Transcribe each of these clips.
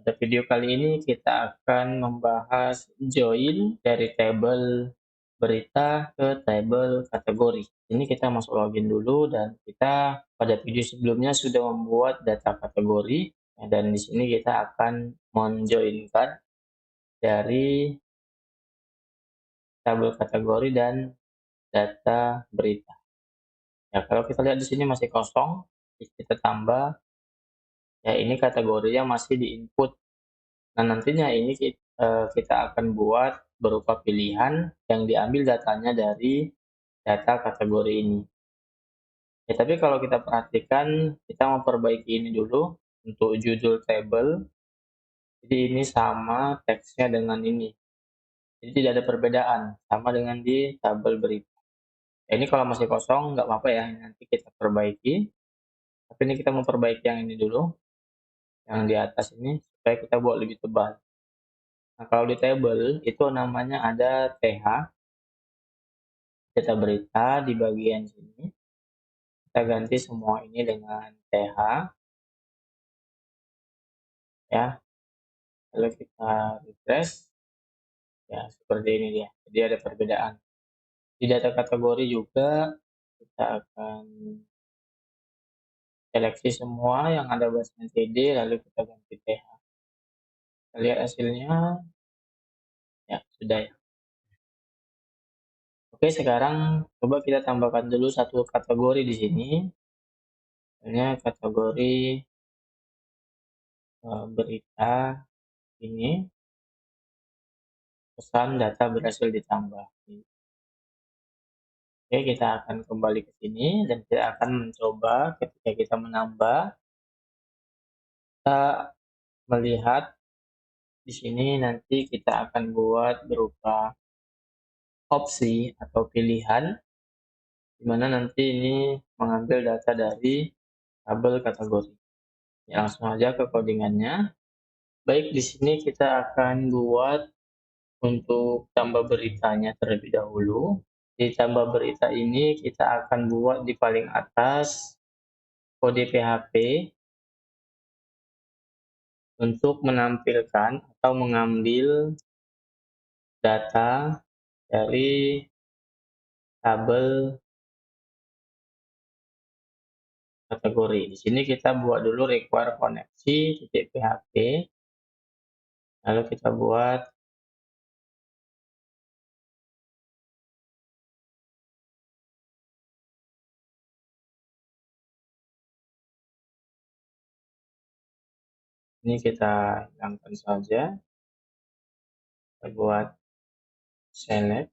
Pada video kali ini kita akan membahas join dari tabel berita ke tabel kategori. Ini kita masuk login dulu dan kita pada video sebelumnya sudah membuat data kategori dan di sini kita akan menjoinkan dari tabel kategori dan data berita. Ya, kalau kita lihat di sini masih kosong, kita tambah ya ini kategorinya masih di input. Nah, nantinya ini kita akan buat berupa pilihan yang diambil datanya dari data kategori ini. Ya, tapi kalau kita perhatikan, kita memperbaiki ini dulu untuk judul table. Jadi ini sama teksnya dengan ini. Jadi tidak ada perbedaan, sama dengan di tabel berita. Ya, ini kalau masih kosong nggak apa-apa ya, nanti kita perbaiki. Tapi ini kita memperbaiki yang ini dulu, yang di atas ini, supaya kita buat lebih tebal. Nah, kalau di table itu namanya ada TH, data berita di bagian sini. Kita ganti semua ini dengan TH, ya. Lalu kita refresh, ya seperti ini dia. Jadi ada perbedaan. Di data kategori juga kita akan seleksi semua yang ada bahasa TD, lalu kita ganti TH. Kita lihat hasilnya, ya sudah ya. Oke, sekarang coba kita tambahkan dulu satu kategori di sini. Misalnya kategori berita ini, pesan data berhasil ditambah. Oke, kita akan kembali ke sini dan kita akan mencoba ketika kita menambah, kita melihat di sini nanti kita akan buat berupa opsi atau pilihan, di mana nanti ini mengambil data dari tabel kategori. Ya, langsung aja ke codingannya. Baik, di sini kita akan buat untuk tambah beritanya terlebih dahulu. Di tambah berita ini kita akan buat di paling atas kode PHP untuk menampilkan atau mengambil data dari tabel kategori. Di sini kita buat dulu require koneksi titik PHP, lalu kita buat ini, kita hilangkan saja, kita buat select,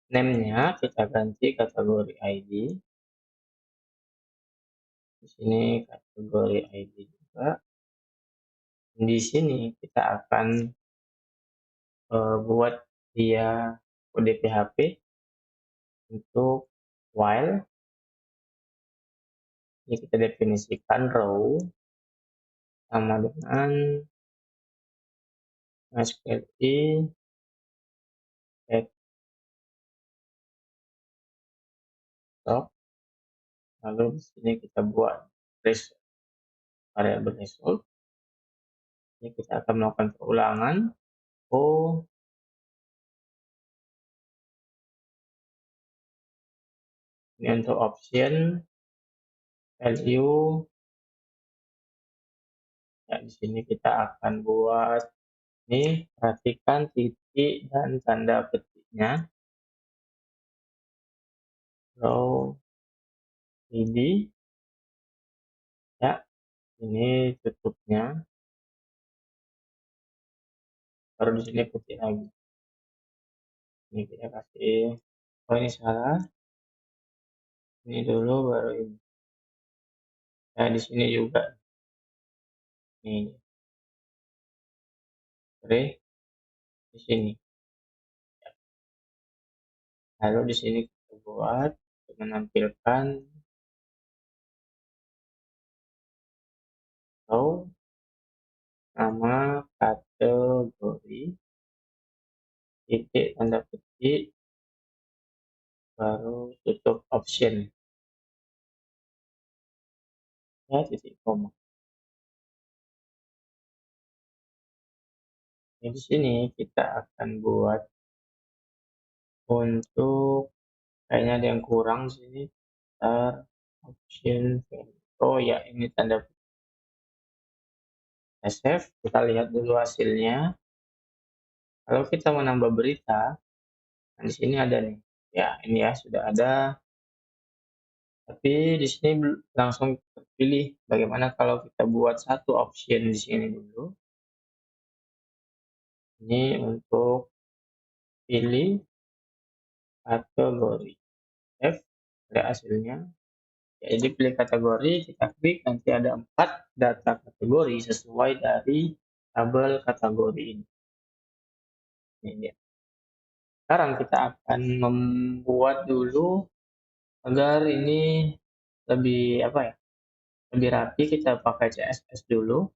name-nya kita ganti kategori ID. Di sini kategori ID juga. Di sini kita akan buat dia kode PHP untuk while. Ini kita definisikan row sama dengan SQLi get stock, lalu di sini kita buat result, variable result. Ini kita akan melakukan perulangan. Ini untuk option value. Ya, di sini kita akan buat ini, perhatikan titik dan tanda petiknya. Row ini, ya, ini tutupnya. Baru di sini petik lagi. Ini kita kasih, oh ini salah. Ini dulu baru ini. Nah, di sini juga. Ini. Oke, di sini. Lalu di sini kita buat untuk menampilkan row, nama kategori, titik tanda petik, baru tutup option, ya titik koma. Di sini kita akan buat untuk kayaknya ada yang kurang di sini. Option. Oh ya, ini tanda save. Kita lihat dulu hasilnya. Kalau kita menambah berita, nah di sini ada nih. Ya, ini ya sudah ada. Tapi di sini langsung terpilih. Bagaimana kalau kita buat satu option di sini dulu? Ini untuk pilih kategori F, ada hasilnya. Ya, jadi pilih kategori, kita klik, nanti ada 4 data kategori sesuai dari tabel kategori ini. Ini dia. Sekarang kita akan membuat dulu agar ini lebih apa ya? Lebih rapi, kita pakai CSS dulu.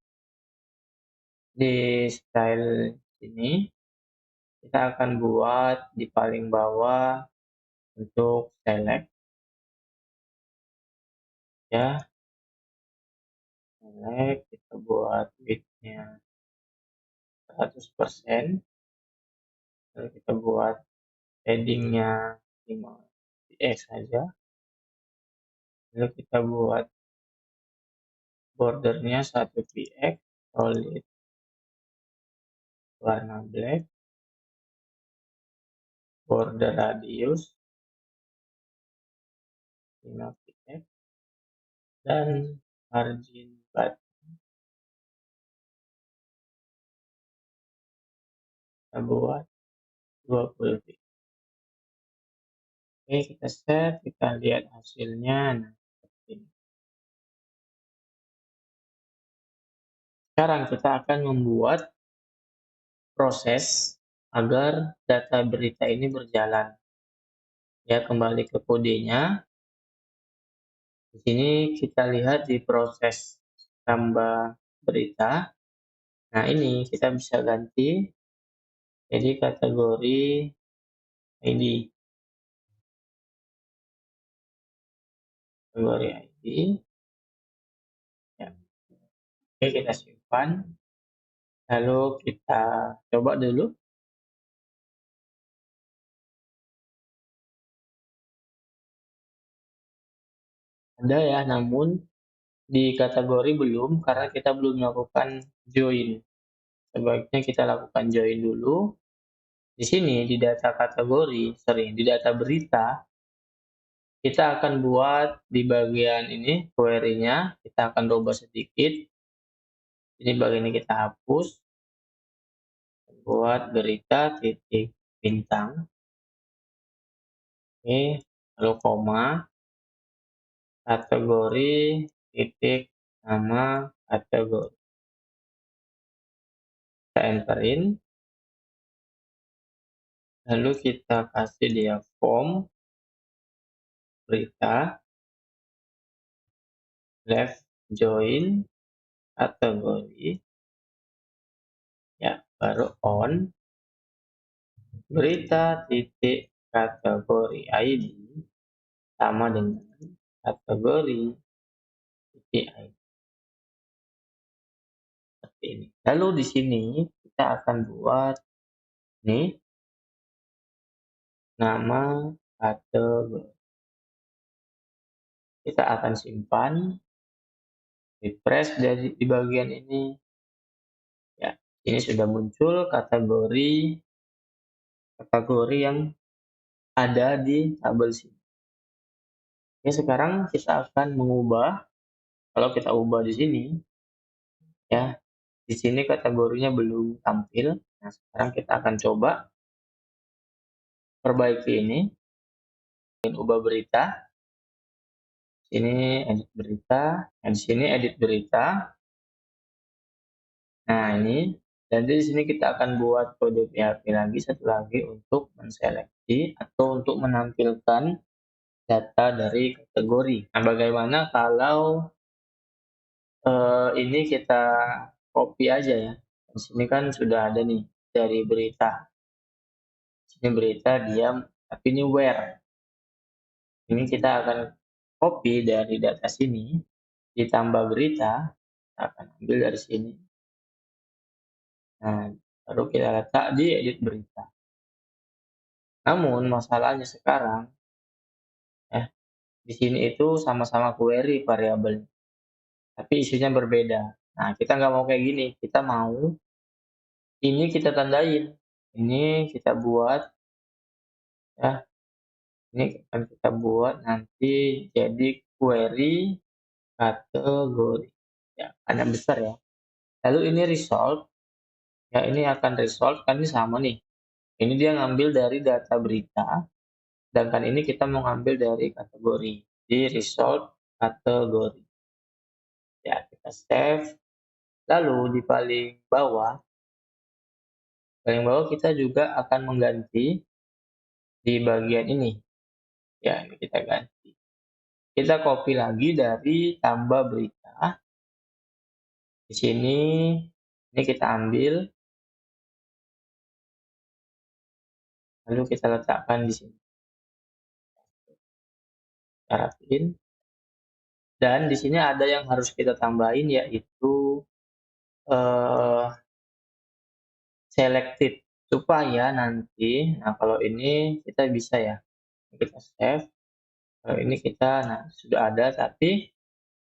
Di style ini kita akan buat di paling bawah untuk select ya. Select, kita buat width-nya 100%. Lalu kita buat padding-nya 5 px saja. Lalu kita buat bordernya 1 px solid warna black, border radius 5 px, dan margin button kita buat 20 px. Oke, kita save, kita lihat hasilnya. Nah, seperti ini. Sekarang kita akan membuat proses agar data berita ini berjalan. Ya, kembali ke kodenya. Di sini kita lihat di proses tambah berita. Nah, ini kita bisa ganti jadi kategori ID. Kategori ID. Ya. Oke, kita simpan. Lalu kita coba dulu. Ada ya, namun di kategori belum karena kita belum melakukan join. Sebaiknya kita lakukan join dulu. Di sini di data kategori, di data berita, kita akan buat di bagian ini query-nya, kita akan rubah sedikit. Ini bagian ini kita hapus. Buat berita titik bintang. Oke, lalu koma, kategori titik nama kategori. Kita enterin. Lalu kita kasih dia form berita, left join kategori, ya baru on berita titik kategori ID sama dengan kategori titik ID seperti ini. Lalu di sini kita akan buat nih nama kategori. Kita akan simpan, refresh dari di bagian ini. Ya, ini sudah muncul kategori yang ada di tabel sini. Oke, sekarang kita akan mengubah. Kalau kita ubah di sini, ya, di sini kategorinya belum tampil. Nah, sekarang kita akan coba perbaiki ini. Ingin ubah berita. Sini edit berita. Nah, di sini edit berita. Nah, ini. Dan di sini kita akan buat kode PHP lagi, satu lagi untuk menseleksi atau untuk menampilkan data dari kategori. Nah, bagaimana kalau ini kita copy aja ya. Di sini kan sudah ada nih dari berita. Di sini berita diam, tapi ini where. Ini kita akan copy dari data sini, ditambah berita, kita akan ambil dari sini. Nah, baru kita letak di edit berita. Namun masalahnya sekarang, ya, di sini itu sama-sama query variabel, tapi isinya berbeda. Nah, kita nggak mau kayak gini, kita mau ini kita tandain, ini kita buat, ya, ini akan kita buat nanti jadi query kategori, ya, kan yang besar ya. Lalu ini result, ya, ini akan result kan ini sama nih. Ini dia ngambil dari data berita, sedangkan ini kita mau ngambil dari kategori, di result kategori. Ya, kita save. Lalu di paling bawah kita juga akan mengganti di bagian ini. Ya, ini kita ganti. Kita copy lagi dari tambah berita. Di sini, ini kita ambil, lalu kita letakkan di sini. Kita rapiin. Dan di sini ada yang harus kita tambahin, yaitu selected, supaya nanti, nah kalau ini kita bisa ya, kita save. Kalau ini kita, nah sudah ada, tapi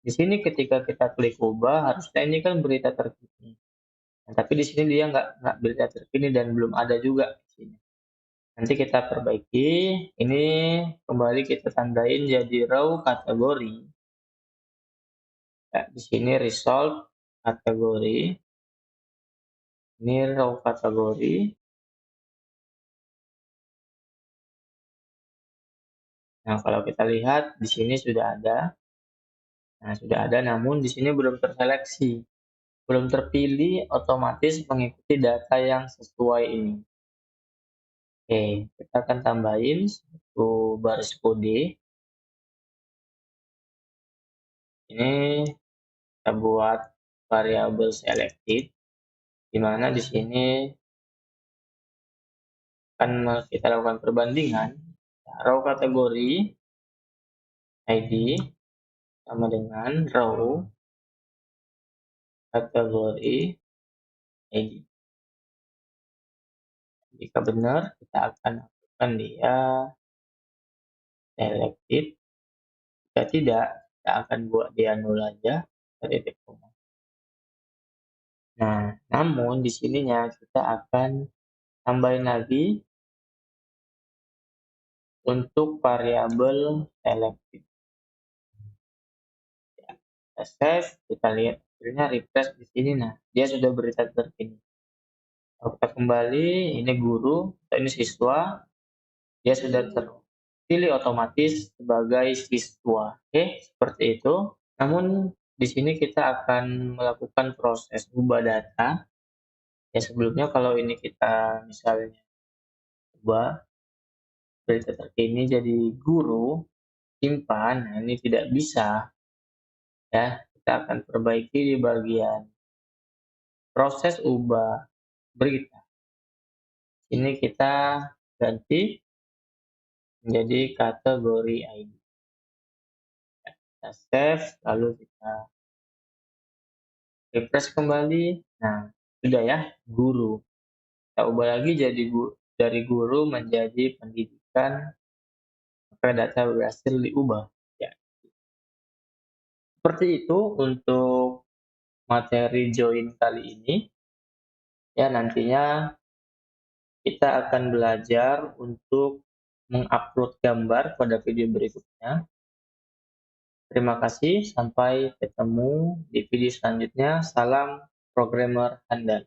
di sini ketika kita klik ubah, harusnya ini kan berita terkini. Nah, tapi di sini dia nggak berita terkini dan belum ada juga di sini. Nanti kita perbaiki, ini kembali kita tandain jadi row kategori. Ya, di sini result kategori, ini row kategori. Nah, kalau kita lihat di sini sudah ada. Nah, sudah ada, namun di sini belum terseleksi, belum terpilih otomatis mengikuti data yang sesuai ini. Oke, kita akan tambahin satu baris kode. Ini kita buat variabel selected, di mana di sini akan kita lakukan perbandingan row kategori ID sama dengan row kategori ID. Jika benar, kita akan lakukan dia selected. Jika tidak, kita akan buat dia nol aja, titik koma. Nah, namun di sininya kita akan tambahin lagi untuk variabel selected. Ya, kita save, kita lihat hasilnya, refresh di sini. Nah, dia sudah berita terkini. Kalau kita kembali, ini guru atau ini siswa, dia sudah terpilih otomatis sebagai siswa. Oke, seperti itu. Namun di sini kita akan melakukan proses ubah data. Ya, sebelumnya kalau ini kita misalnya ubah berita terkini jadi guru, simpan, nah ini tidak bisa. Ya, kita akan perbaiki di bagian proses ubah berita. Ini kita ganti menjadi kategori ID. Ya, kita save, lalu kita refresh kembali. Nah, sudah ya, guru. Kita ubah lagi jadi dari guru menjadi pendidikan, maka data berhasil diubah. Ya. Seperti itu untuk materi join kali ini. Ya, nantinya kita akan belajar untuk mengupload gambar pada video berikutnya. Terima kasih, sampai ketemu di video selanjutnya. Salam programmer handal.